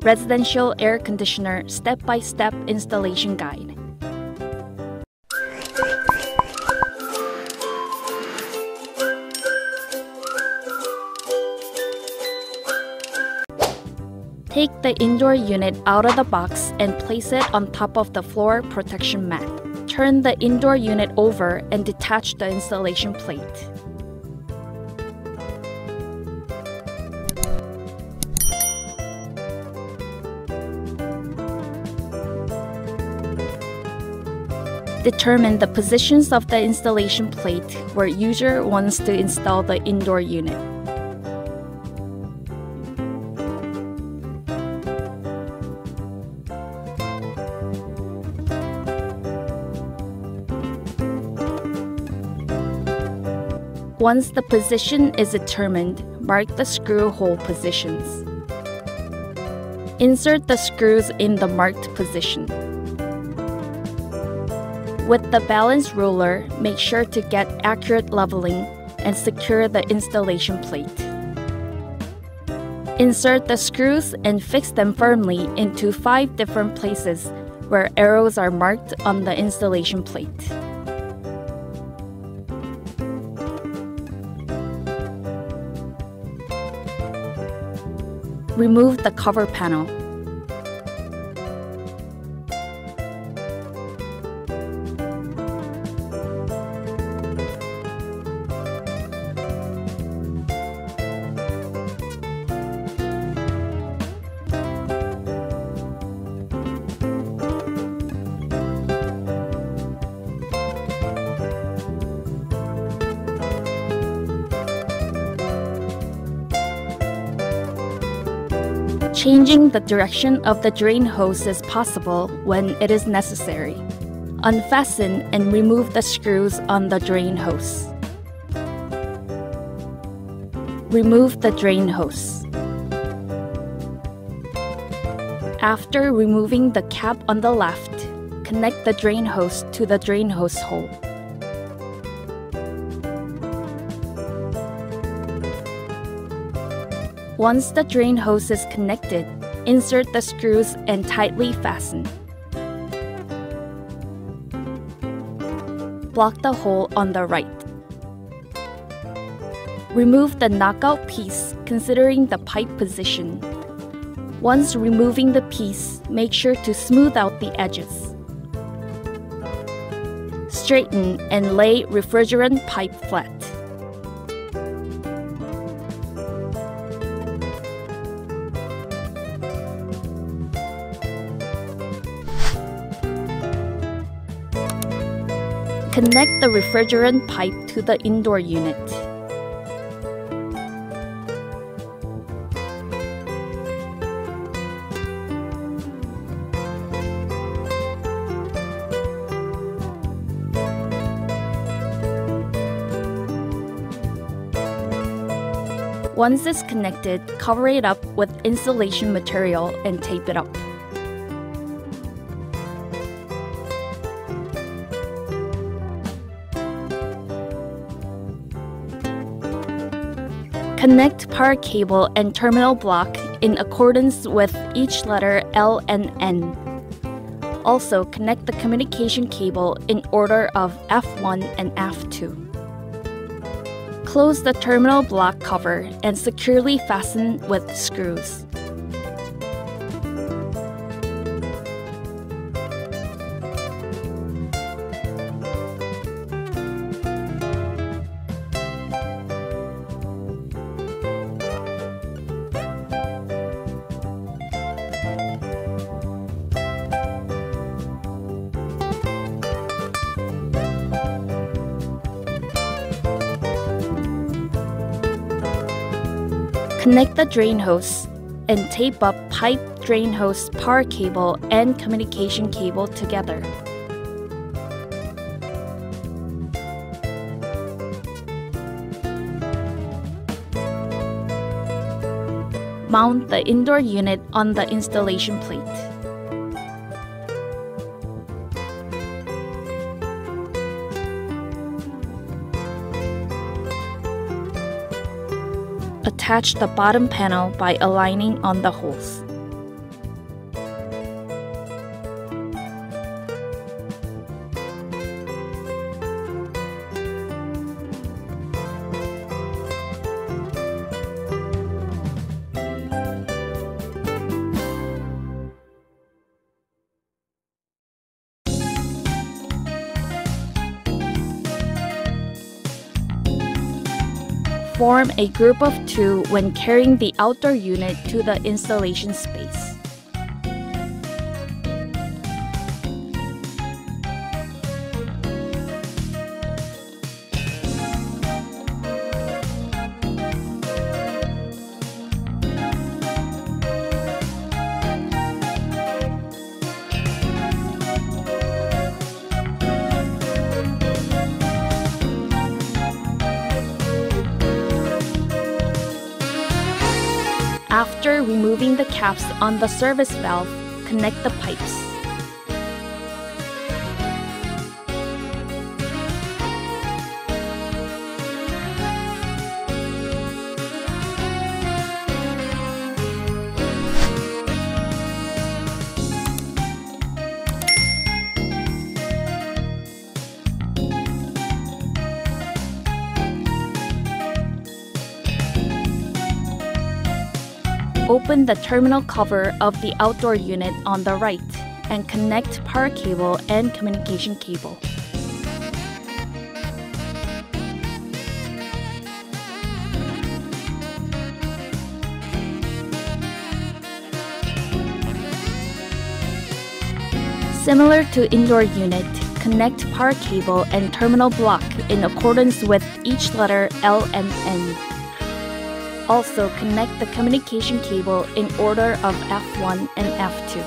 Residential Air Conditioner Step-by-Step Installation Guide. Take the indoor unit out of the box and place it on top of the floor protection mat. Turn the indoor unit over and detach the installation plate. Determine the positions of the installation plate where user wants to install the indoor unit. Once the position is determined, mark the screw hole positions. Insert the screws in the marked position. With the balance ruler, make sure to get accurate leveling and secure the installation plate. Insert the screws and fix them firmly into 5 different places where arrows are marked on the installation plate. Remove the cover panel. Changing the direction of the drain hose is possible when it is necessary. Unfasten and remove the screws on the drain hose. Remove the drain hose. After removing the cap on the left, connect the drain hose to the drain hose hole. Once the drain hose is connected, insert the screws and tightly fasten. Block the hole on the right. Remove the knockout piece considering the pipe position. Once removing the piece, make sure to smooth out the edges. Straighten and lay refrigerant pipe flat. Connect the refrigerant pipe to the indoor unit. Once it's connected, cover it up with insulation material and tape it up. Connect power cable and terminal block in accordance with each letter L and N. Also, connect the communication cable in order of F1 and F2. Close the terminal block cover and securely fasten with screws. Connect the drain hose and tape up pipe, drain hose, power cable, and communication cable together. Mount the indoor unit on the installation plate. Attach the bottom panel by aligning on the holes. form a group of 2 when carrying the outdoor unit to the installation space. After removing the caps on the service valve, connect the pipes. Open the terminal cover of the outdoor unit on the right and connect power cable and communication cable. Similar to indoor unit, connect power cable and terminal block in accordance with each letter L and N. Also, connect the communication cable in order of F1 and F2.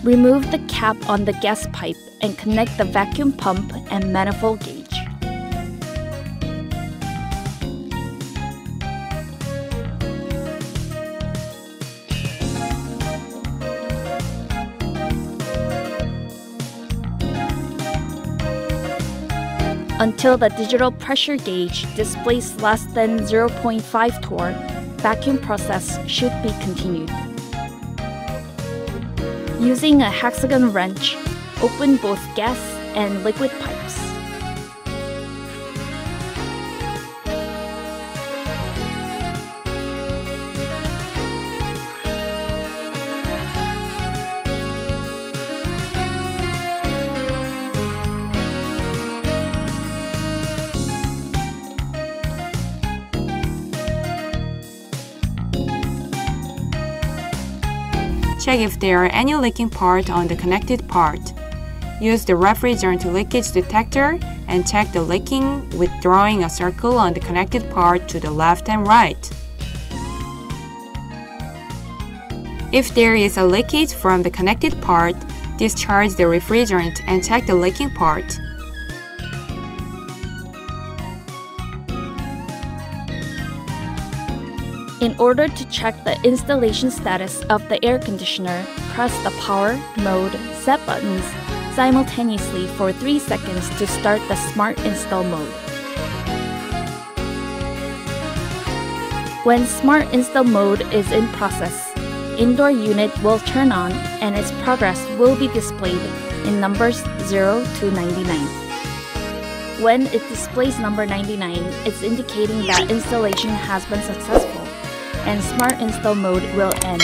Remove the cap on the gas pipe and connect the vacuum pump and manifold gauge. Until the digital pressure gauge displays less than 0.5 torr, vacuum process should be continued. Using a hexagon wrench, open both gas and liquid pipes. Check if there are any leaking parts on the connected part. Use the refrigerant leakage detector and check the leaking with drawing a circle on the connected part to the left and right. If there is a leakage from the connected part, discharge the refrigerant and check the leaking part. In order to check the installation status of the air conditioner, press the power, mode, set buttons simultaneously for 3 seconds to start the Smart Install mode. When Smart Install mode is in process, indoor unit will turn on and its progress will be displayed in numbers 0 to 99. When it displays number 99, it's indicating that installation has been successful and Smart Install mode will end.